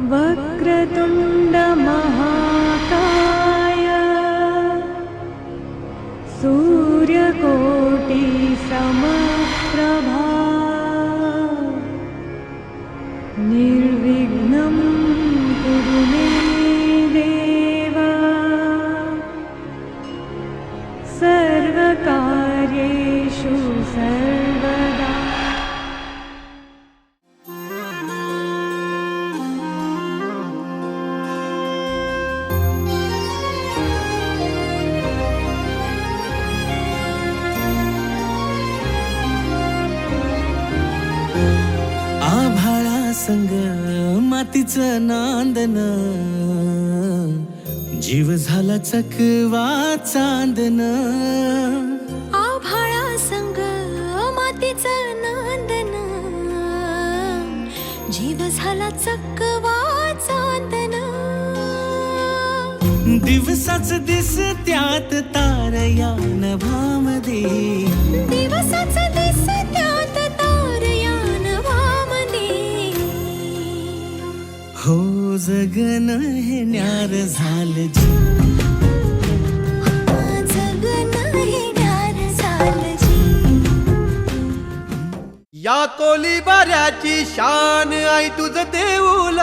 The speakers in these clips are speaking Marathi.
वक्रतुंड महाकाय सूर्यकोटि समप्रभा निर्विघ्नं कुरु मे देव सर्वकार्येषु सर्वदा। संग मातीचं नांदन जीव झाला चकवा चांदन। आभाळा संग मातीचं नांदन जीव झाला चकवा चांदन। दिवसाच दिस त्यात तारया नभामध्ये दिवसाच दिस त्यात तारया नभामध्ये। हो जगन हे न्यार झालं जी जगन हे न्यार झालं जी। या कोलीबाऱ्याची शान आई तुझं देऊळ।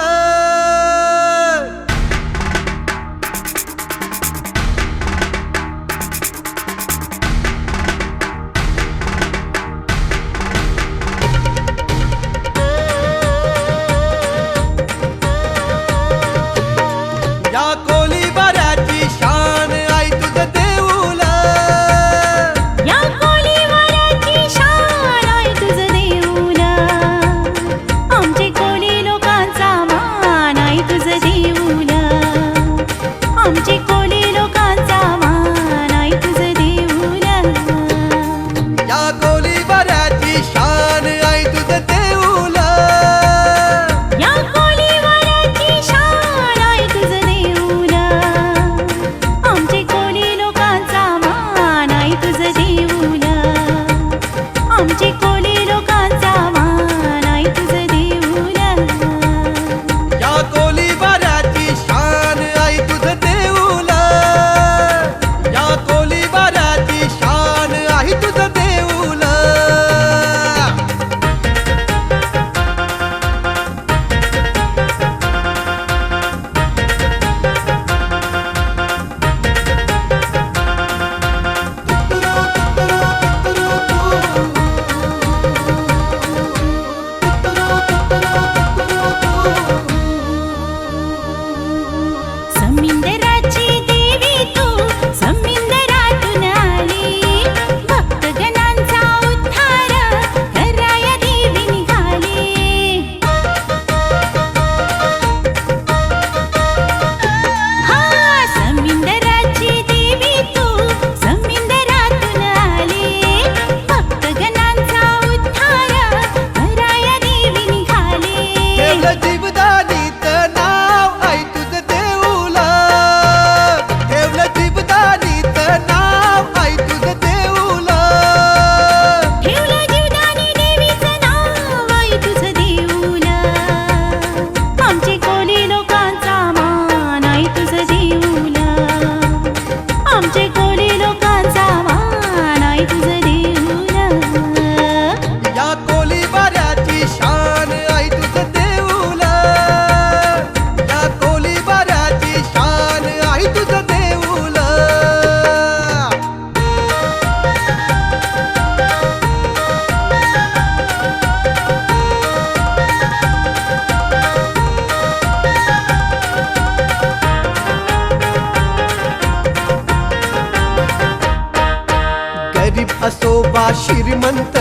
असो बा श्रीमंत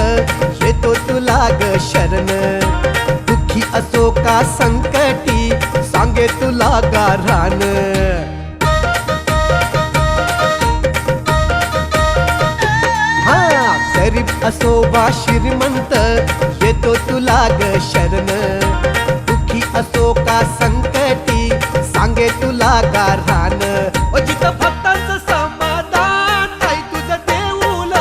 येतो तुला ग शरण। दुःखी असो का संकटी सांगे तुला गारान। गरीब असो बा श्रीमंत येतो तुला ग शरण। दुःखी असो का संकटी सांगे तुला गारान। ओ जिथं भक्तांचं समाधान आई तुझं देऊळ।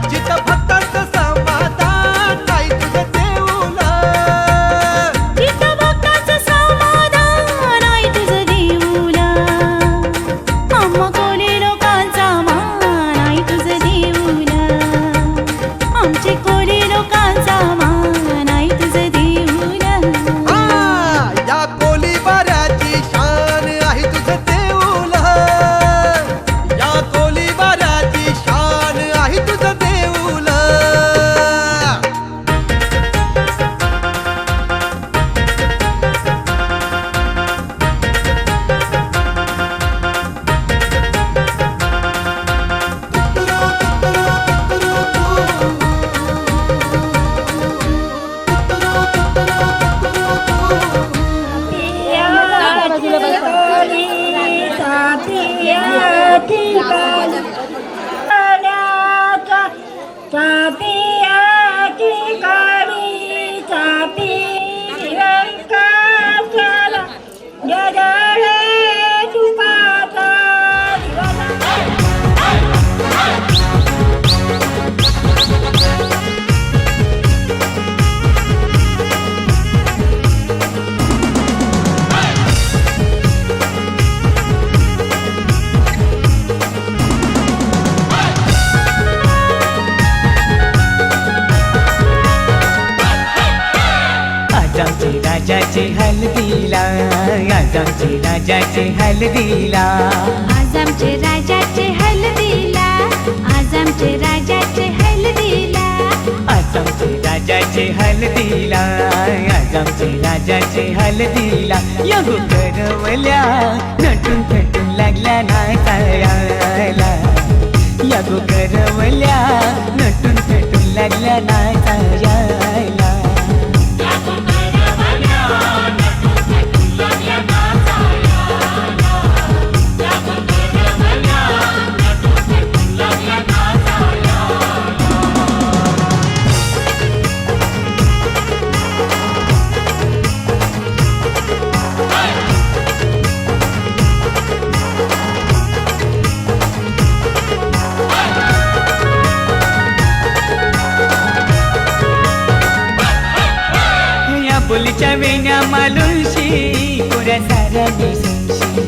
जिथं भक्तांचं समाधान आई तुझं देऊळ। जिथं भक्तांचं ठिकाणी पाण्याचा चापिया ठिकाणी चापी रंगाच्याला जगळे तुपाचा आमचे राजाचे हल्दीला, आज आमचे राजाचे हल्दीला, आज आमचे राजाचे हल्दीला, आज आमचे राजाचे हल्दीला, आज आमचे राजाचे हल्दीला, आज आमचे राजाचे हल्दीला. या करवल्या नटून थटून लागल्या नाचायला, या करवल्या नटून थटून लागल्या नाचायला. बोलीच्या वेण्या मालुंशी कोऱ्या साऱ्या नेसूनशी,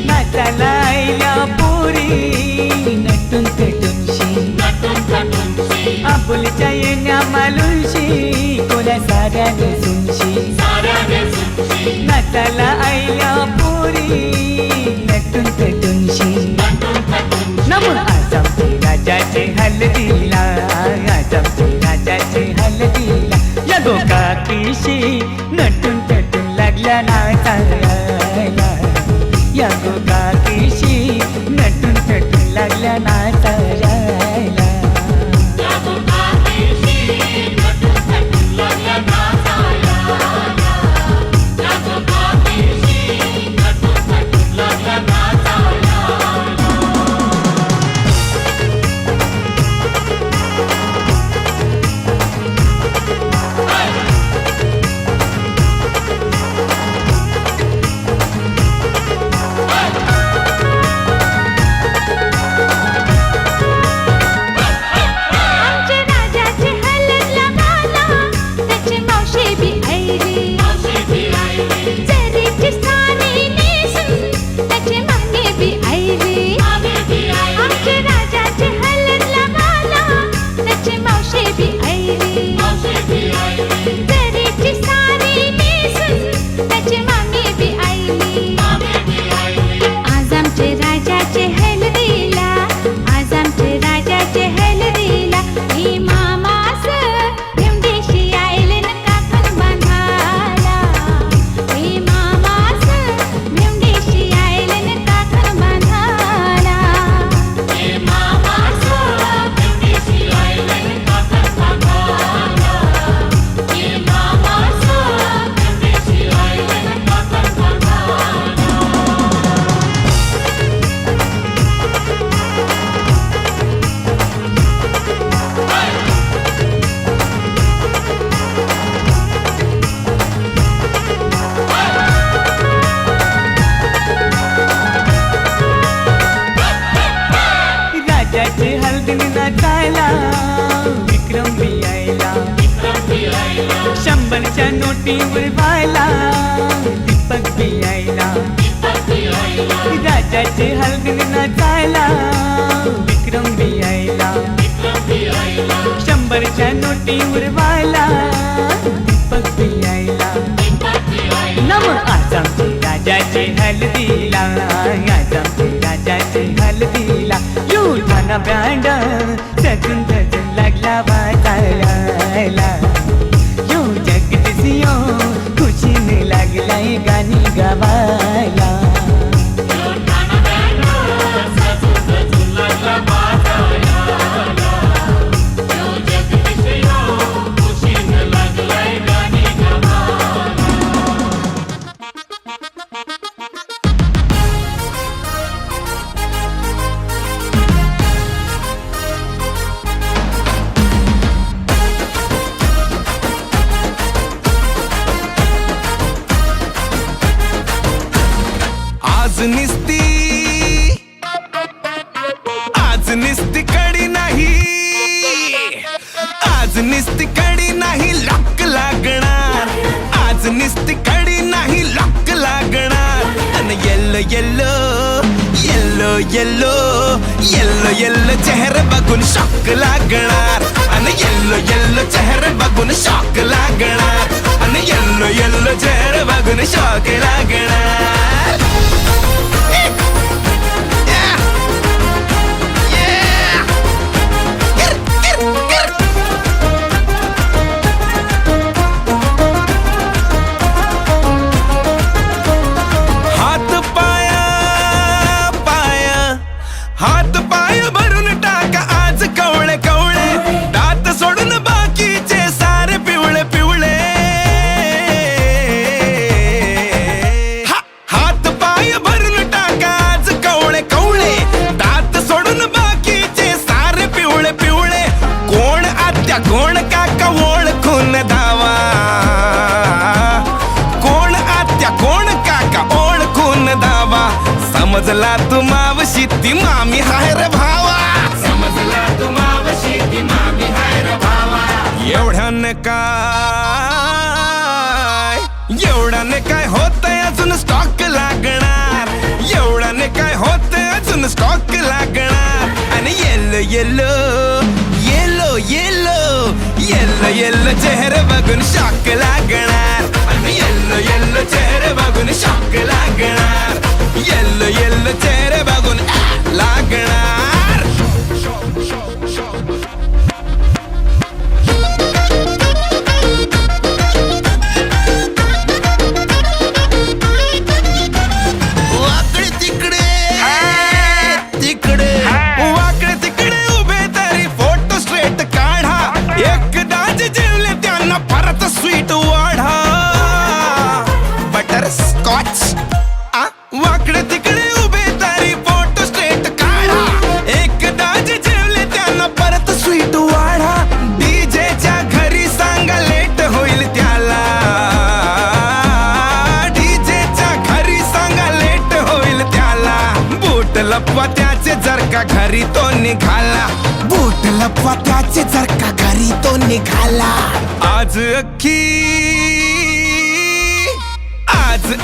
नाचाला आईल्या पोरी नटून थटूनशी. आपुलीच्या येण्या मालुंशी कोऱ्या साऱ्या नेसूनशी, नाचाला आईल्या पोरी नटून थटूनशी. नमो आज आमचे राजाचे हल्दीला, आज आमचे राजाचे हल्दीला. या गोकाकीशी नटून थटून लागल्या नाचायला, या गोकाकीशी नटून थटून लागल्या नाचायला. नाचायला विक्रम भी आयला, 100च्या नोटीवर व्हायला दीपक भी आयला. राजाचे हलगीने नाचायला विक्रम भी आयला, 100च्या नोटीवर व्हायला दीपक भी आयला. नम आज आमचे राजाचे हल्दीला, आज आमचे राजाचे हल्दीला. युठाना बँड सजून सजून लागला वाजायला, यो जगदीशियो खुशीने लागलाय गाणी गावायला. निस्ती कडी नाही, आज निस्ती कडी नाही लॉक लागणार, आज निस्ती कडी नाही लॉक लागणार. अन yellow yellow yellow yellow yellow yellow चेहरा बघून शॉक लागणार, अन येल्लो येल्लो चेहरा बघून शॉक लागणार, अन येल्लो येल्लो चेहरा बघून शॉक लागणार. हात पाय भरून टाका आज कवळे कवळे, दात सोडून बाकीचे सारे पिवळे पिवळे. हात पाय भरून टाका आज कवळे कवळे, दात सोडून बाकीचे सारे पिवळे पिवळे. कोण आत्या कोण काका ओळखून दावा, कोण आत्या कोण काका ओळखून दावा. समजला तू मावशी ती मामी हाय रे भावा, समजला तू मावशी ती मामी हाय रे भावा. एवढ्याने काय होतंय अजून स्टॉक लागणार, एवढ्याने काय होतंय अजून स्टॉक लागणार. आणि yellow yellow yellow yellow yellow yellow चेहरा बघून शॉक लागणार, आणि येल्लो येल्लो चेहरा बघून शॉक लागणार, येल्लो येल्लो चेहरे बघून लागणार. वाकडे तिकडे तिकडे वाकडे तिकडे उभे तरी फोटो स्ट्रेट काढा, एकदा जे जेवले त्यांना परत स्वीट वाढा. बटर स्कॉच वाकडे तिकडे उभे तरी फोटो स्ट्रेट काढा, एकदा जे जेवले त्यांना परत स्वीट वाढा. डीजेच्या घरी सांगा लेट होईल त्याला, डीजेच्या घरी सांगा लेट होईल त्याला. बूट लपवा त्याचे जर का घरी तो निघाला, बूट लपवा त्याचे जर का घरी तो निघाला. आज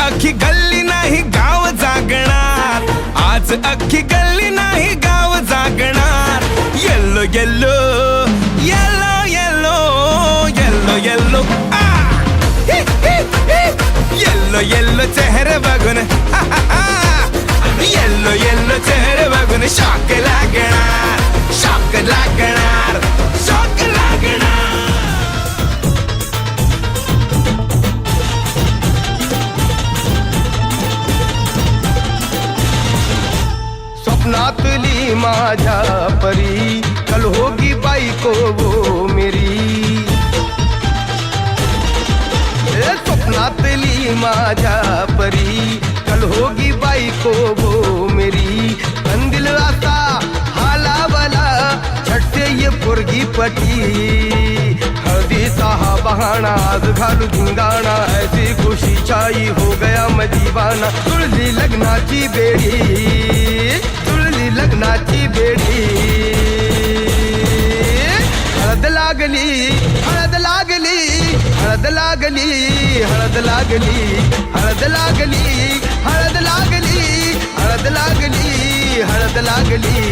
अख्खी गल्ली नाही गाव जागणार, आज अख्खी गल्ली नाही गाव जागणार. Yellow yellow yellow yellow yellow yellow yellow yellow चेहरे बघून येल्लो येल्लो चेहरे बघून शॉक लागणार, शॉक लागणार, शॉक लागणार. स्वप्नातली माझ्या परी कल होगी बायको वो मेरी, स्वप्नातली माझ्या परी कल होगी बायको वो मेरी. कंदिल असा हालावला छटते ये पोरगी पटी, हळदीचा हा बहाना आज घालू धिंगाणा, ऐसी खुशी चाई हो गया मैं दीवाना. तुळली लग्नाची बेडी, तुळली लग्नाची बेडी. हळद लागली हळद लागली हळद लागली हळद लागली हळद लागली हळद लागली हळद लागली हळद लागली.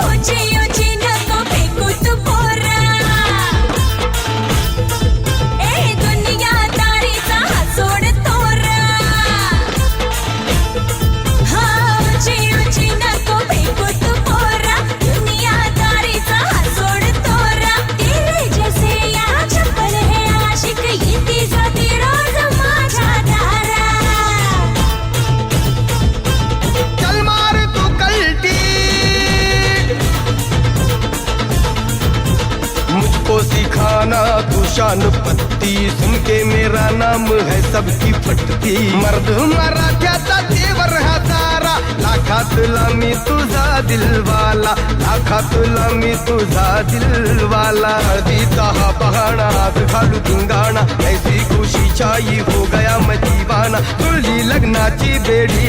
ओची ओची नको फेकू तू पोरा, शान पत्ती सुन के मेरा नाम है सबकी फटती मर्द मराठ्याचा देवर हा सारा लाखातला मी तुझा दिलवाला लाखातला मी तुझा दिलवाला हळदीचा हा बहाणा हात घालू धिंगाणा ऐसी खुशी छाई हो गया मैं दीवाना तुझी लग्नाची बेडी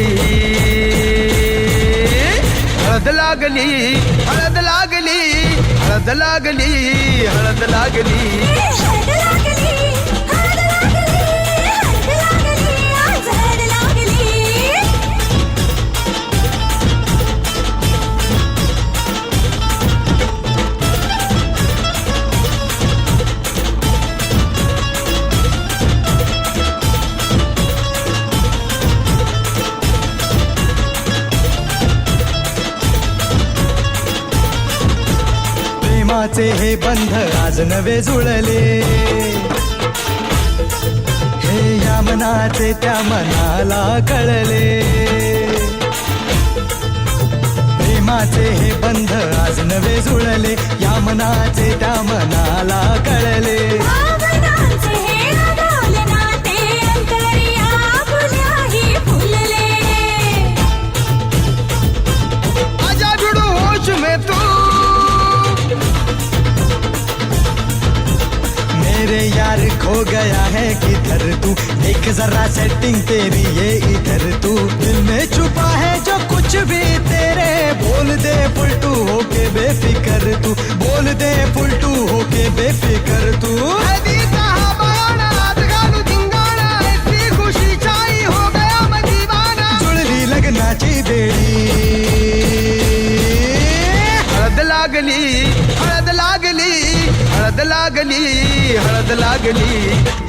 हळद लागली हळद लागली हळद लागली हळद लागली हळद लागली हळद लागली हळद लागली आज हळद लागली प्रेमाचे हे बंध आज नवे जुळले हे या मनाचे त्या मनाला कळले प्रेमाचे हे बंध आज नवे जुळले या मनाचे त्या मनाला कळले भावनांचे हे अडवले नाते अंतरिया फुल्याही फुलले आजा जुड़ो होश में तू मेरे यार खो गया है किधर तू देख जरा सेटिंग तेरी ये इधर तू दिल में छुपा है जो कुछ भी तेरे बोल दे फुलटू होके बेफिकर तू बोल दे फुलटू होके बेफिकर तू हळदीचा हा बहाणा हात घालू धिंगाणा ऐसी खुशी छाई हो गया मैं दीवाना जुळली लग्नाची बेडी हळद लागली हळद लागली हळद लागली हळद लागली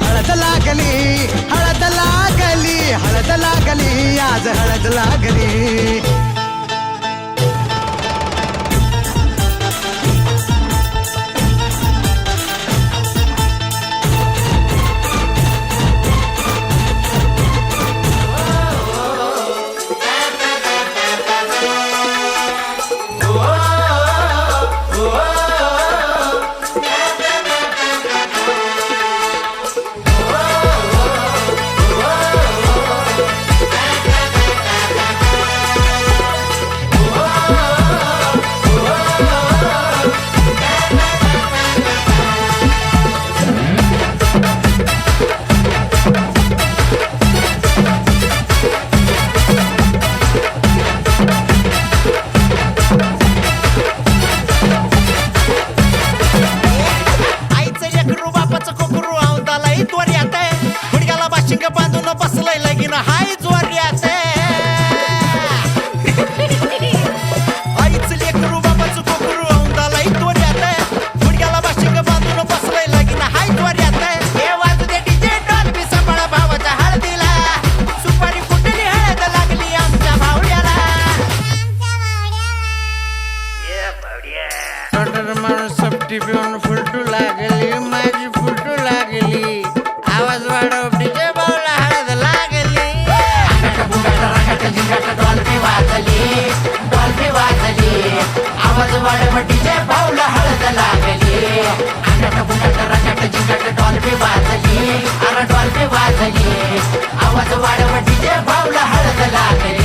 हळद लागली हळद लागली हळद लागली आज हळद लागली आईचं लेकरू बापाचं कोकरू औंदाला इतवर येत गुडघ्याला बाशिंग बांधून बसलंय लगीन हाय जोर येत आईचं लेकरू बापाचं कोकरू औंदाला इतवर येत गुडघ्याला बाशिंग बांधून बसलंय लगीन हाय जोर येत हे वाजू दे डीजे डॉल्बी सांभाळा भावाच्या हळदीला सुपारी फुटली हळद लागली आमच्या भावड्याला माणूस सपटी पिऊन फुलटू लागली माझी फुलटू लागली आवाज वाढव डीजे बावला हळद लागली आवाज वाढव डीजे भाऊला हळद लागली डॉल्बी वाजली अरे डॉल्बी वाजली आवाज वाढव डीजे भाऊला हळद लागली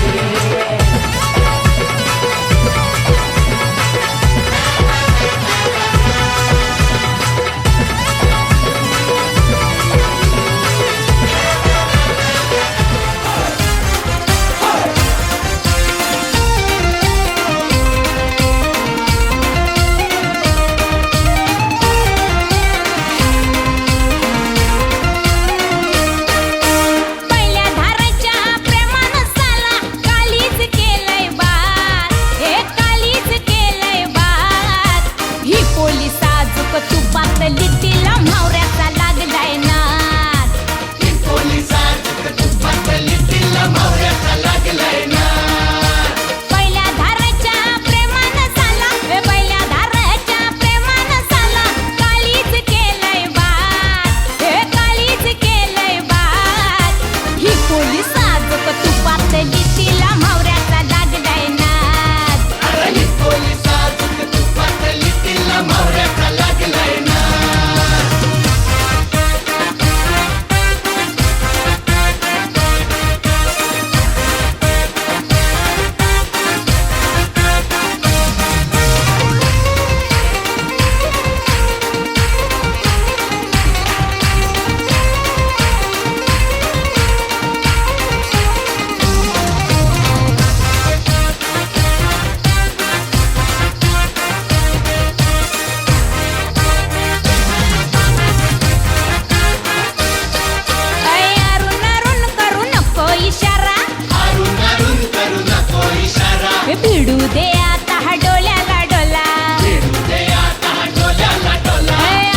भिडू दे आता हा डोल्याला डोला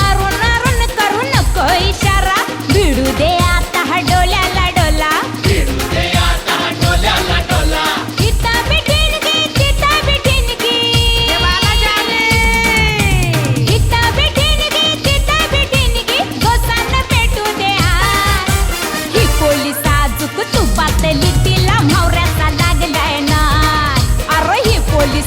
अरुण अरुण करू नको इशारा भिडू दे आता हा डोल्याला डोला चिता बिठिणगी चिता बिठिणगी चिता बिठिणगी गोसांना पेटू दे हात ही पोलीस साजूक तू पातली तिला म्हावऱ्याचा लागलाय ना अरे ही पोलीस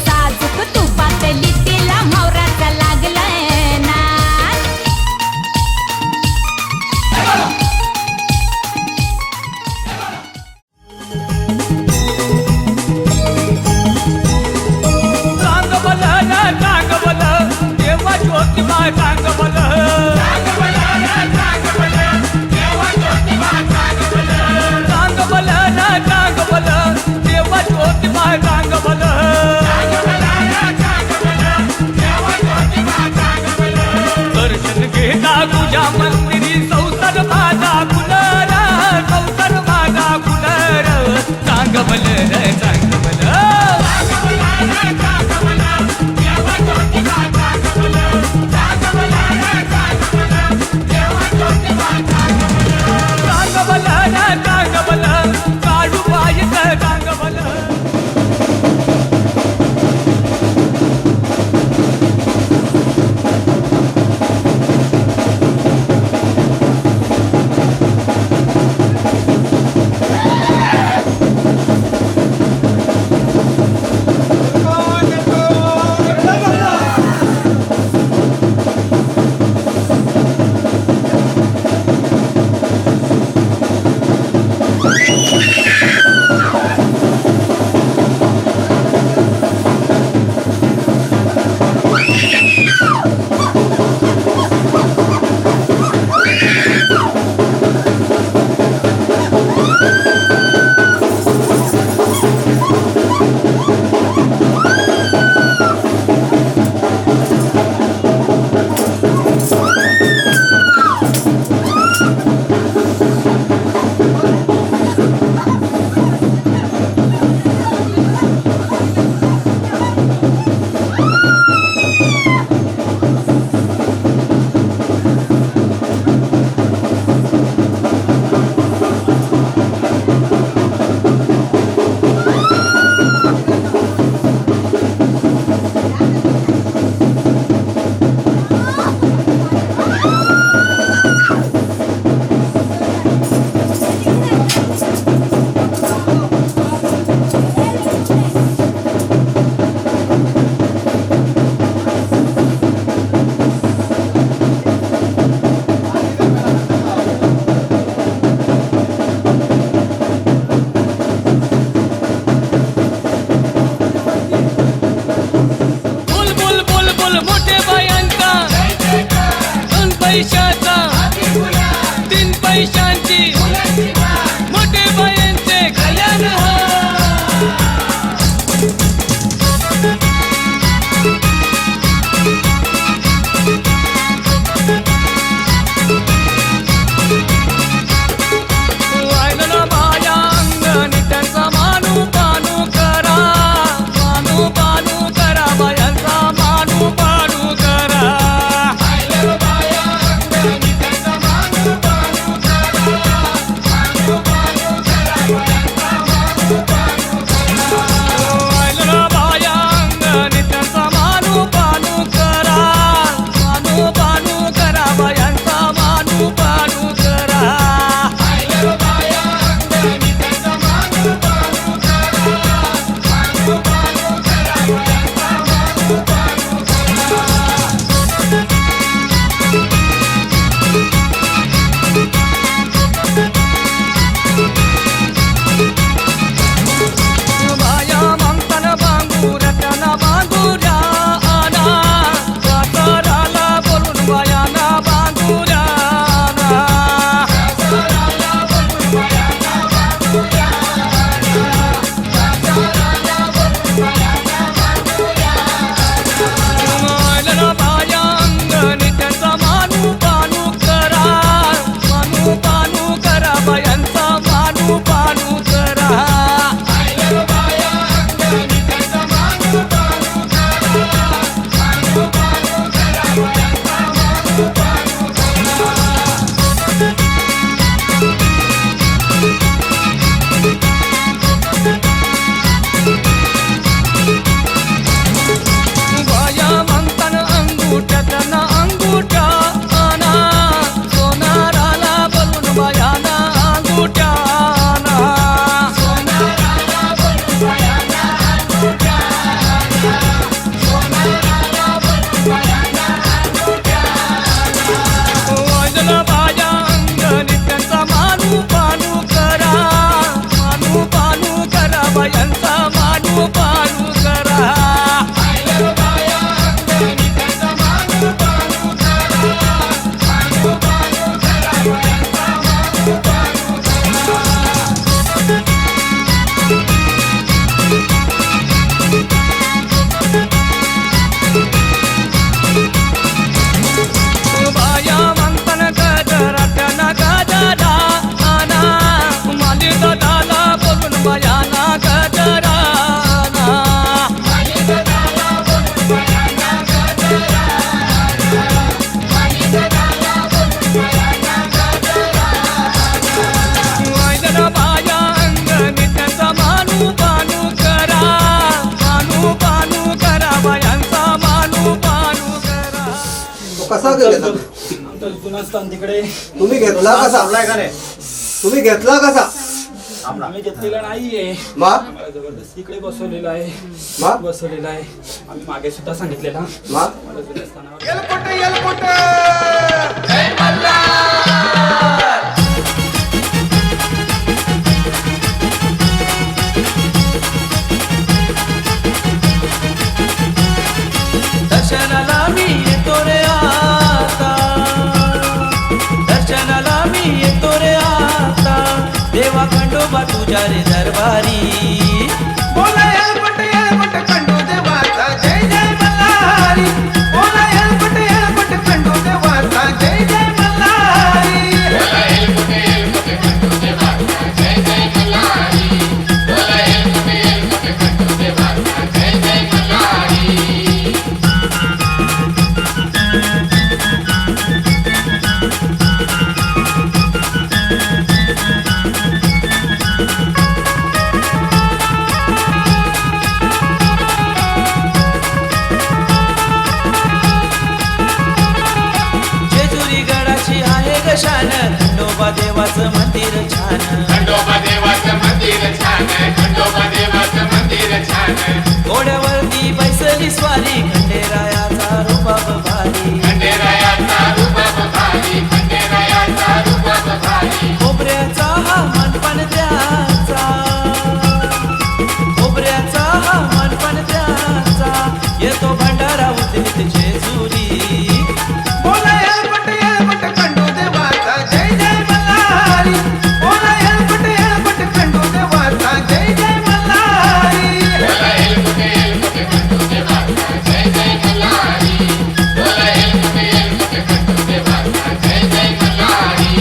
मानू पानू करा बाया मंथन गजरा त्यांना गजरा आना मालिक दादा बोलून बयाना गजरा बाया अंगणी त्यांचा मानू पानू करा बायांचा मानू पानू करा. कसा घेतला तिकडे तुम्ही घेतला कसा तुम्ही घेतला कसा आम्ही घेतलेला नाहीये मग जबरदस्ती इकडे बसवलेला आहे मग बसवलेला आहे आम्ही मागे सुद्धा सांगितलेला मग मला जुन्या स्थानावर एलकुट एलकुट जय मल्हार. दर्शनाला मी येतो रे आता दर्शनाला मी येतो रे आता देवा खंडोबा तुझ्या रे दरबारी बोला एलकुट खंडू देवाचा जय जय मल्हारी. बोला एलकुट खंडू देवाचा जय जय मल्हारी. जेजुरी गडाची आहे ग शान खंडोबा देवाचं मंदिर छान खंडोबा देवाचं मंदिर छान खंडोबा देवाचं मंदिर छान घोड्यावरती बैसली स्वारी खंडेरायाचा रुबाब भारी खंडेरायाचा रूप भारी खंडेरायाचा रूप भारी खोबऱ्याचा हा मनपण त्याचा खोबऱ्याचा हा मनपण त्याचा येतो भंडारा उतरीत जेजुरी बोला एलकुट खंडू देवाचा जय जय मल्हारी. बोला एलकुट खंडू देवाचा जय जय मल्हारी. बोला एलकुट खंडू देवाचा जय जय मल्हारी. बोला एलकुट खंडू देवाचा जय जय मल्हारी.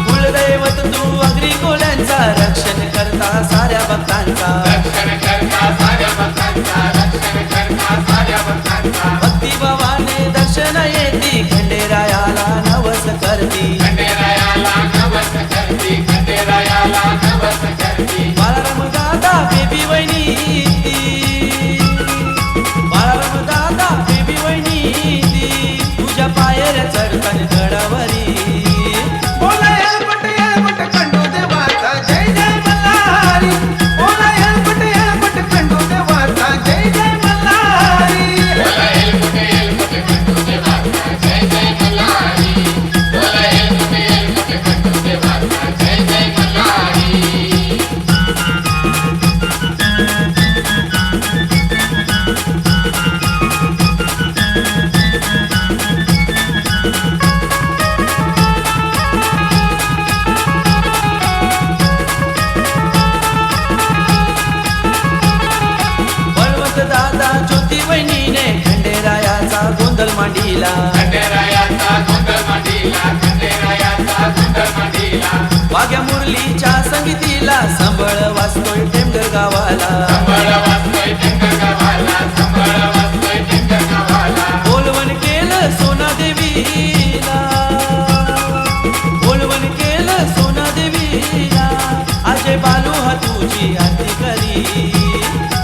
कुलदैवत तू अग्री कोल्यांचा रक्षण करता साऱ्या भक्तांचा रक्षण करता साऱ्या भक्तांचा रक्षण करता साऱ्या भक्तांचा भक्ती भावाने दर्शन येती खंडेरायाला नवस करती खंडेरायाला नवस करती खंडेरायाला नवस करती बाळाराम दादा बेबी वहिनी बाळाराम दादा बेबी वहिनी तुझ्या पायऱ्या चढतान गडावरी बोला एलकुट खंडू देवाचा जय जय मल्हारी. बोला एलकुट खंडू देवाचा जय जय मल्हारी. बोला एलकुट खंडू देवाचा जय जय मल्हारी. बोला एलकुट खंडू देवाचा जय जय मल्हारी. बळवंत दादा ज्योती वहिनीने खंडेरायाचा गोंधळ मांडीला खंडेरायाचा गोंधळ मांडीला खंडेरायाचा गोंधळ मांडीला वाघ्या मुरलीच्या संगीतीला संबळ वाचतोय टेमघर गावाला संबळ वाजतोय टेंगर गावाला संबळ वाजतोय टेंगर गावाला बोलवण केलं सोना देवीला बोलवण केलं सोना देवीला अजय बालू हा तुझी आरती करी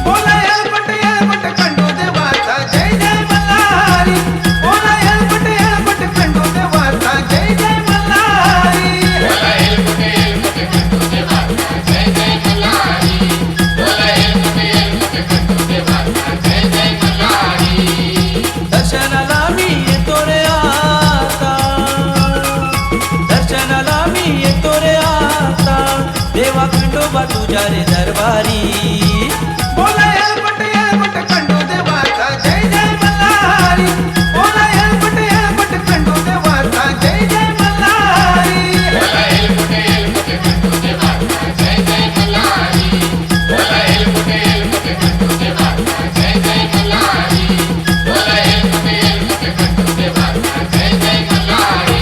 बोला एलकुट खंडू देवाचा जय जय मल्हारी. बोला एलकुट खंडू देवाचा जय जय मल्हारी. बोला एलकुट खंडू देवाचा खंडोबा तुझ्या रे दरबारी. बोला येळपट खंडू देवाचा जय जय मल्हारी. बोला येळपट खंडू देवाचा जय जय मल्हारी. बोला एलकुटे खंडू देवाचा जय जय मल्हारी. बोला एलकुटे खंडू देवाचा जय जय मल्हारी. बोला एलकुटे खंडू देवाचा जय जय मल्हारी.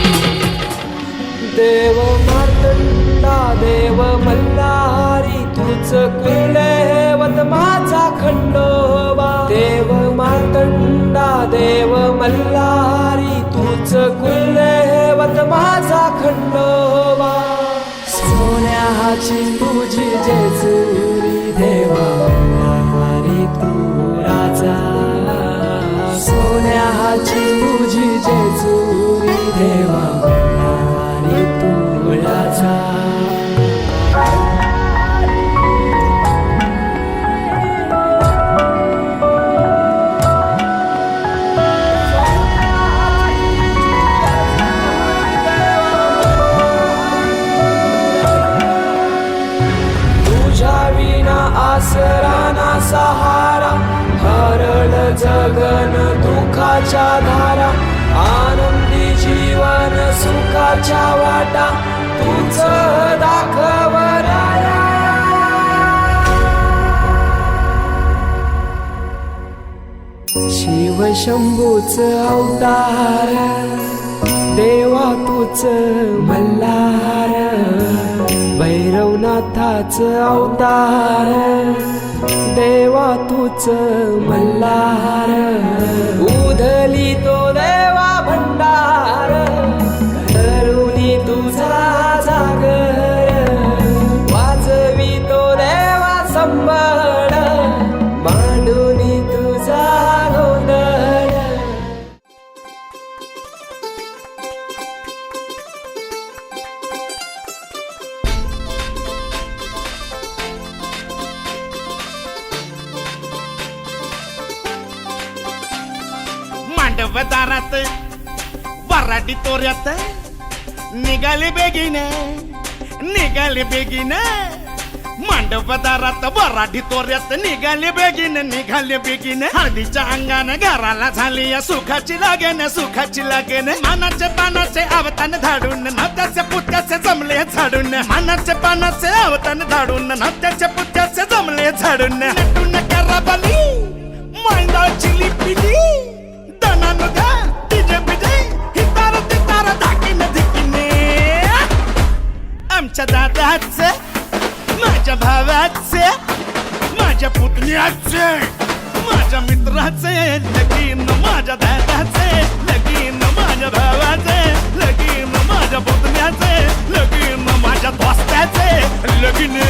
देव मार्तंडा देव मल्हारी तुझ कुलदैवत माझा खंडोबा. देव मार्तंडा देव मल्हारी तुझ कुलदैवत माझा खंडोबा. सोन्याची तुझी जेजुरी देवा मल्हारी तू राजा. सोन्याची तुझी जेजुरी देवा मल्हारी तू राजा. तुझ्या विना आसरा ना सहारा. हरळ जगन दुःखाच्या धारा. आनंदी जीवन सुखाच्या वाटा तुझ दाखव राया. शिव शंभूच अवतार देवा तुझ मल्हार. भैरवनाथाच अवतार देवा तुझ मल्हार. उधली तो देवा भंडार करुणी तुझा जागर. वाजवी तो देवा संबळ मांडुनी तुझा गोंधळ. मांडवदारात वराडी तोऱ्यात निघाले बेगीने मांडवदारात वराडी तोऱ्यात निघाले बेगीने. हळदीच्या अंगाने घराला झाली या सुखाची लागेन मानाचे पानाचे आवतान धाडून नात्याचे पुत्याचे जमले झाडून. मानाचे पानाचे आवतान धाडून नात्याचे पुत्याचे जमले झाडून. नटून कराबाली मांडाची लिपिली दनानुदा डीजे बिजे हितार तितार धाकीने धिकीने. आमच्या दादाचे माझ्या भावाचे माझ्या पुतण्याचे माझ्या मित्राचे लगीन. माझ्या दादाचे लगीन. माझ्या भावाचे लगीन. माझ्या पुतण्याचे लगीन. माझ्या दोस्ताचे लगीन.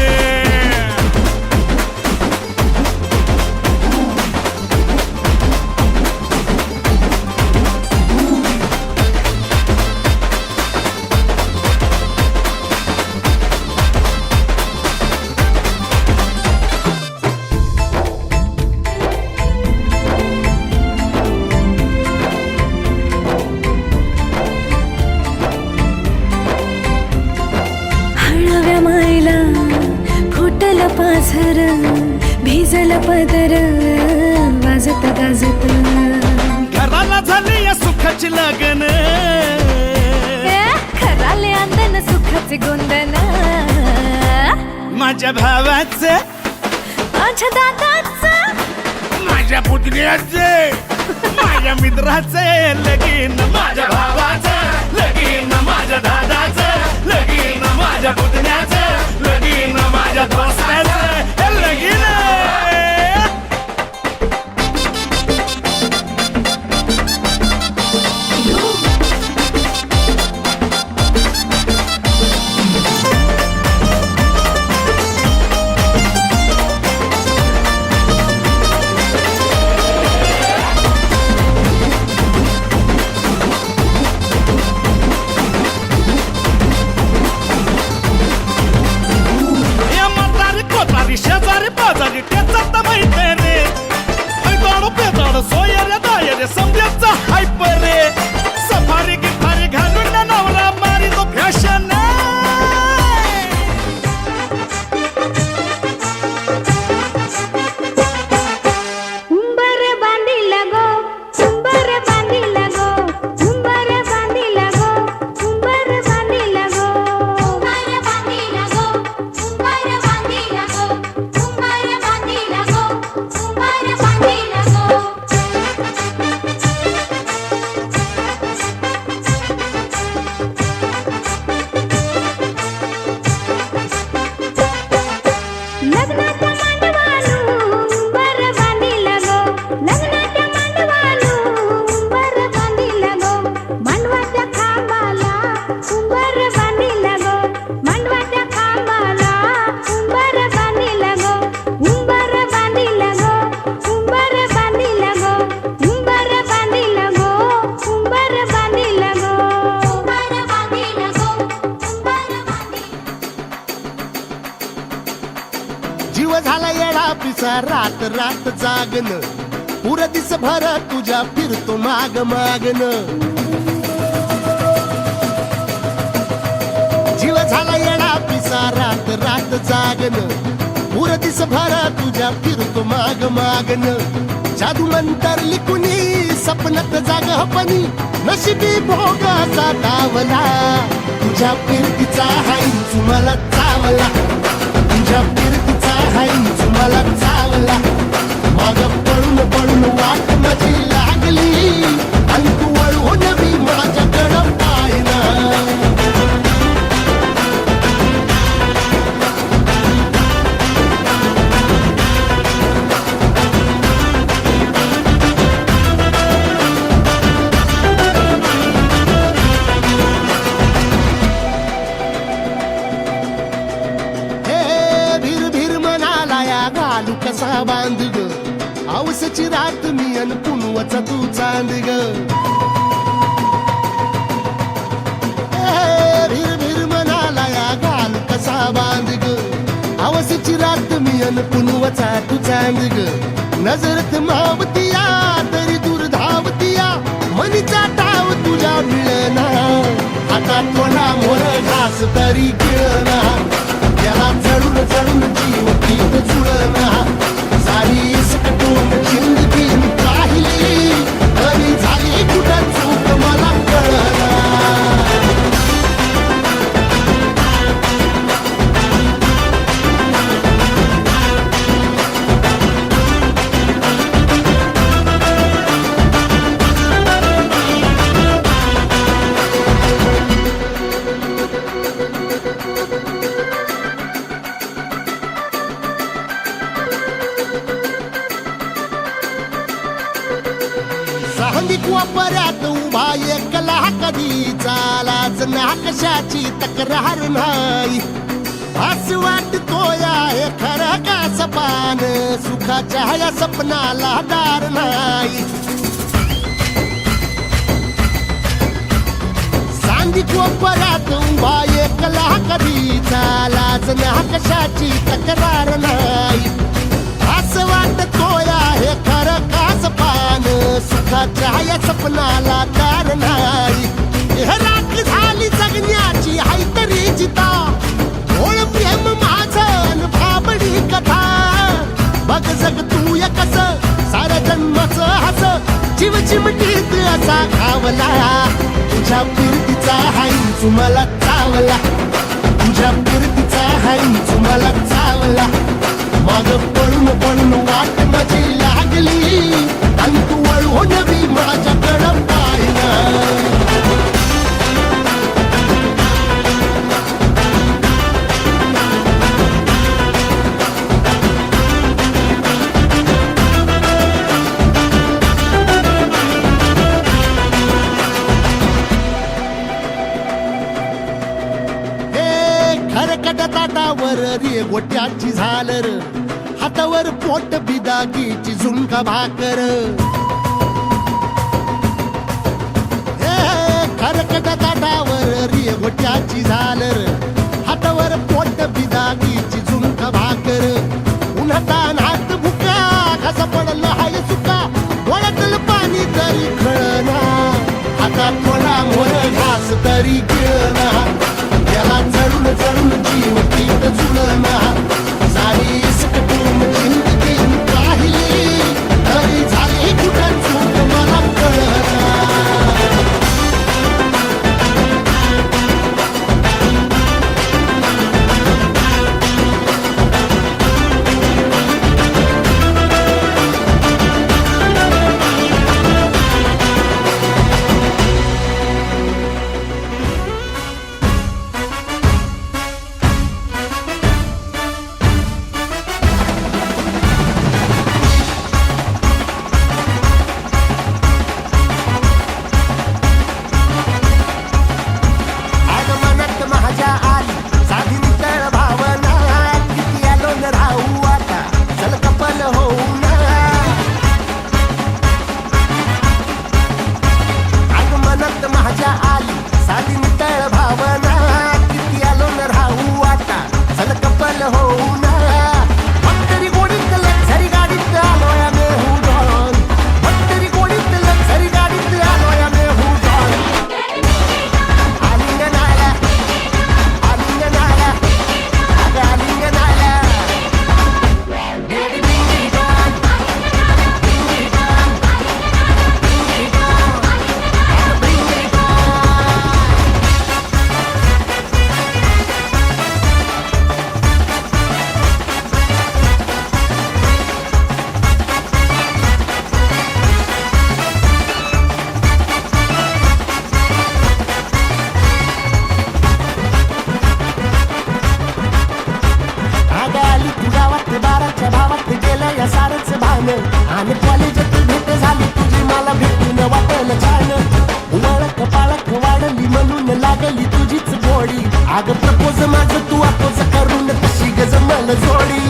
पाझर भिजल पदर वाजत गाजत. घराला झाली या सुखाची लगन. खराले अंदन सुखाचे गोंदन. माझ्या भावाचे माझ्या दादाचं माझ्या पुतण्याचे माझ्या मित्राचे लगीन. माझ्या भावाचे लगीन. माझ्या दादाचे लगीन. माझ्या पुतण्याचे लगीन. माझ्या दोस्ताचे लगीन. शेजारी पाजारी त्याचा माहिती रे. गाडो पेजाड सोयरे दायरे समजायचा हायपर रे. सफारी गिफारी घालून नवरा मारी तो फॅशन. जीव झाला येडा पिसा रात रात जागन पुर दिस भर तुझ्या फिरतो माग मागन जीव झाला येडा पिसा रात रात जागन पुर दिस भर तुझ्या फिरतो माग मागन जादू मंतर लिकुनी सपनात जाग हपनी नशिबी भोगाचा दावला तुझ्या फिरतीचा हाईच मला चावला तुझ्या फिरतीचा हाईच मला चावला माग पळून पळून वाट माझी लागली आणि तू वळून मी माझ्याकडं पाहिना कसा बांध ग आवसची रात मी अन पुनवाचा तू चांद ग भीर भीर म्हणाला या घाल कसा बांध ग आवसची रात मी अन पुनवाचा तू चांद ग नजरत मावतिया तरी दूर धावतिया मनीचा टाव तुझ्या मिळना आता तोंडा मोर घास तरी गिळना त्याला चढून चढून जीव गीत जुळना सारी सकटून जिंदगी पाहिली आणि झाली कुठं चूक मला कळना वापऱ्यात उभा एकला कधी चालाच ना कशाची तक्रार नाही असं वाटतो या हे खरं का सपान सुखाच्या या सपनाला दार नाही सांगित वापऱ्यात उभा एकला कधी चालाच ना कशाची तक्रार नाही असं वाटतो या हे खरं का सपान सुखाच्या या सपनाला दार नाही राख झाली जगण्याची हाय तरी जिता ओळ प्रेम माझं भाबडी कथा बघ जग तू या कस साऱ्या जन्माचं हस जीव चिमटीत असा खावला तुझ्या फिरतीचा हाईच मला चावला तुझ्या फिरतीचा हाईच मला चावला माग पळून पळून वाट माझी लागली आणि तू वळून मी माझ्याकडं पाहिना खरकट ताटावर रे गोट्याची झालर हातावर पोट बिदागीची झुणका भाकर खरकट ताटावर रे गोट्याची झालर हातावर पोट बिदागीची झुणका भाकर उन्हातान हात भुका कसा पडलं हाय सुका डोळ्यातलं पाणी तरी खळना आता थोडा मोर घास तरी गिळना त्याला चढून चढून जीव गीत जुळना सारी सकटून जिंदगी पाहिली तरी झाली कुठं चूक मला कळना जोडी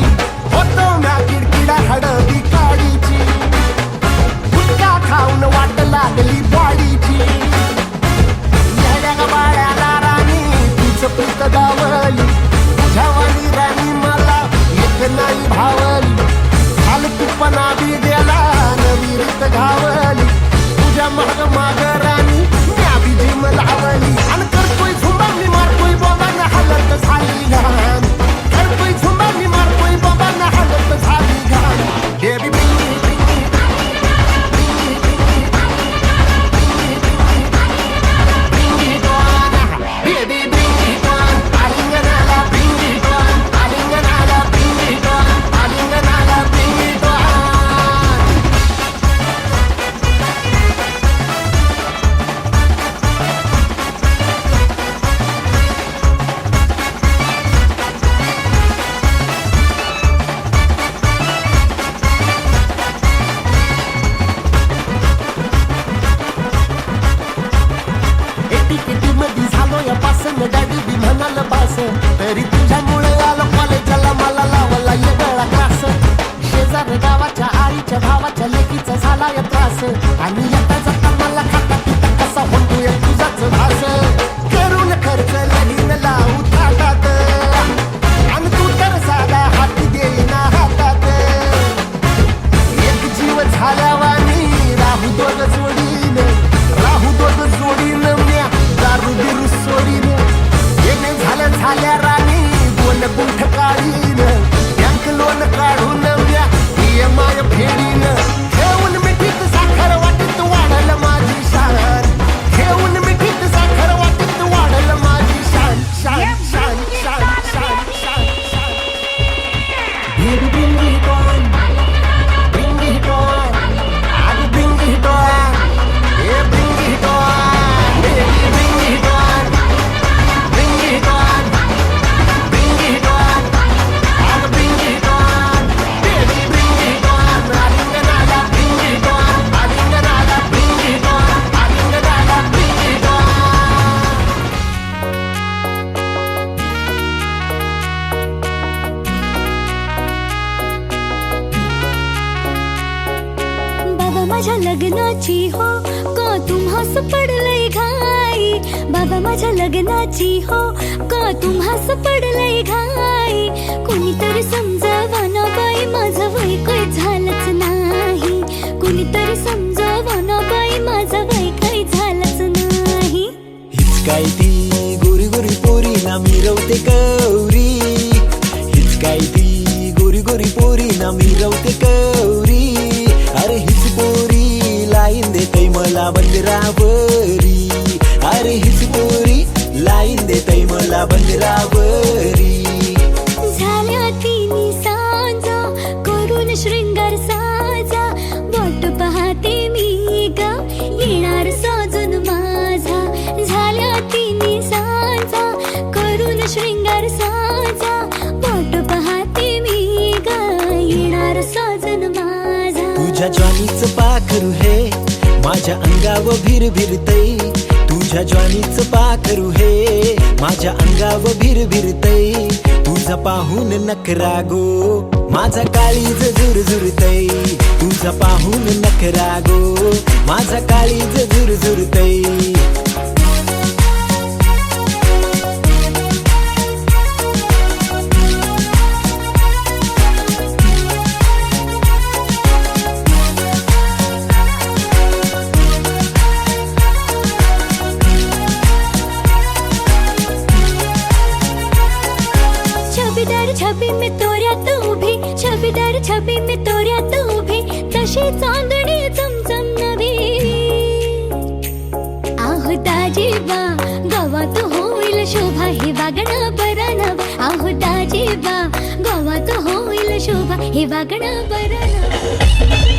होतो म्या किडकिडा हडदी काडीची गुटखा खाऊन वाट लागली बॉडीची येड्या बाळ्याला राणी तीच प्रीत गावली तुझ्यावानी राणी मला एक नाही भावली फालतूपणा बी गेला नवी रीत घावली तुझ्या माग माग राणी म्या बी जिम लावली आणि करतोय झुंबा मी मारतोय बाबा न हालत झाली घाण करतोय झुंबा मी मारतोय बाबा न हालत झाली घाण बेबी डॅडी बी म्हणाल बास तरी तुझ्यामुळे आलो कॉलेजला मला लावला येगळा क्लास शेजार गावाच्या आईच्या भावाच्या लेकीचा झाला या त्रास आणि येता जाता मला खाता पिता कसा होतोय तुझाच भास करून खर्च लगीन लावू थाटात आणि तू तर साधा हात देईना हातात एक जीव झाल्यावानी राहू दोघ जोडीनं म्या दारू बिरू सोडीनं झाल्या राणी दोन गुंठ काढीन बँक लोन काढून म्या EMI फेडीन घेऊन मिठीत साखर वाटीत वाढल माझी शान घेऊन मिठीत साखर वाटीत वाढल माझी शान शान शान शान शान शान Baby bring it on bring it on I bring it on yeah bring it on baby bring it on bring it on bring it on I bring it on baby bring it on alinganala bring it on alinganala bring it on alinganala bring it on बाबा माझ्या लग्नाची हो का तुम्हास पडलंय घाई बाबा माझ्या लग्नाची हो का तुम्हास पडलंय घाई कोणीतरी समजावा ना बाई माझं वय काही झालंच नाही कोणीतरी समजावा ना बाई माझं वय काही झालंच नाही हीच काय ती गोरी गोरी पोरी ना मिरवते गौरी हीच काय ती गोरी गोरी पोरी ना मिरवते गौरी अरे हीच पोरी लाईन देतय मला बंदरावरी अरे हीच पोरी लाईन देतय मला बंदरावरी झाल्या तिन्ही सांजा करून शृंगार साजा वाट पाहते मी ग येणार साजून माझा झाल्या तिन्ही सांजा करून शृंगार साजा वाट पाहते मी ग येणार साजून माझा तुझ्या ज्वानीच पाखरू हे माझ्या अंगावर भिरभिरतय तुझ्या ज्वानीच पाखरू हे माझ्या अंगावर भिरभिरतय तुझा पाहून नखरा गो माझा काळीज झुरझुरतय तुझा पाहून नखरा गो माझा काळीज झुरझुरतय छबी में तोऱ्यात उभी छबीदार छबी में तोऱ्यात उभी तशी चांदणी चमचम नवी आहो दाजीबा गावात होईल शोभा हे वागणं बरं नव आहो दाजीबा गावात होईल शोभा हे वागणं बरं नव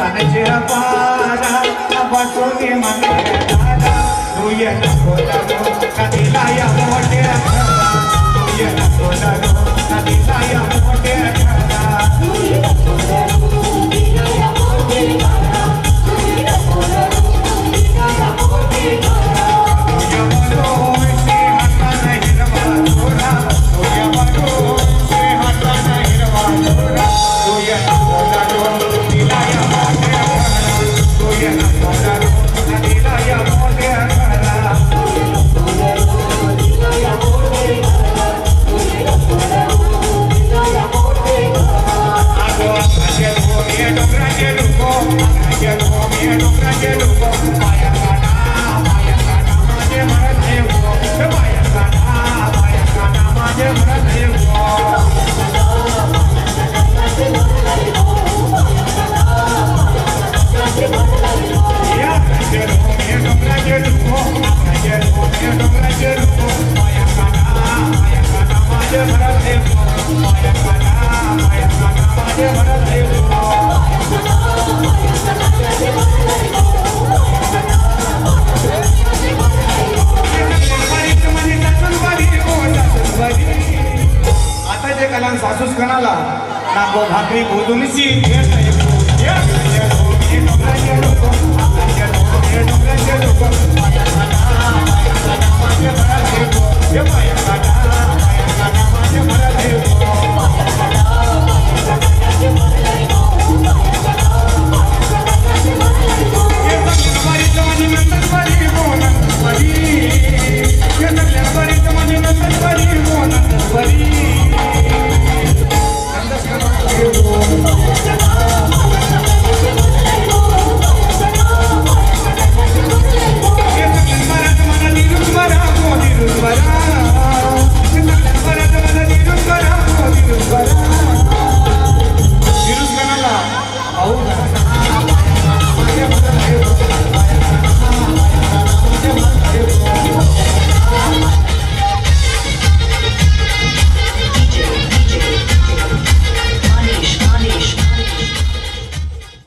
पाण्याची पारा बसून मागे दादा तू ये नको लागो नदीला या मोठ्या खरा तू ये नको लागो नदीला या मोठ्या खरा तू ये नको लागो नदीला या मोठ्या खरा तू ये नको लागो नदीला या मोठ्या खरा तुझ्या मनोशी हाताने हिरवा दोरा तुझ्या मनोशी हाताने हिरवा दोरा तू ये नको लागो नदीला या मोठ्या खरा तू ये नको लागो नदीला या मोठ्या खरा तू ये नको लागो नदीला या मोठ्या खरा तू ये नको लागो नदीला या मोठ्या खरा आगो आगे गोमे डोंगराचे लोको आगे गोमे डोंगराचे लोको माया काना माझे मरत आहे गो माया काना माझे मरत आहे या आगे गोमे डोंगराचे लोको आगे गोमे डोंगराचे लोको माया काना माझे मरत आहे गो माया काना माझे मरत आहे आता जे कलान सासूस कणाला नाको भाकरी बोलूनशी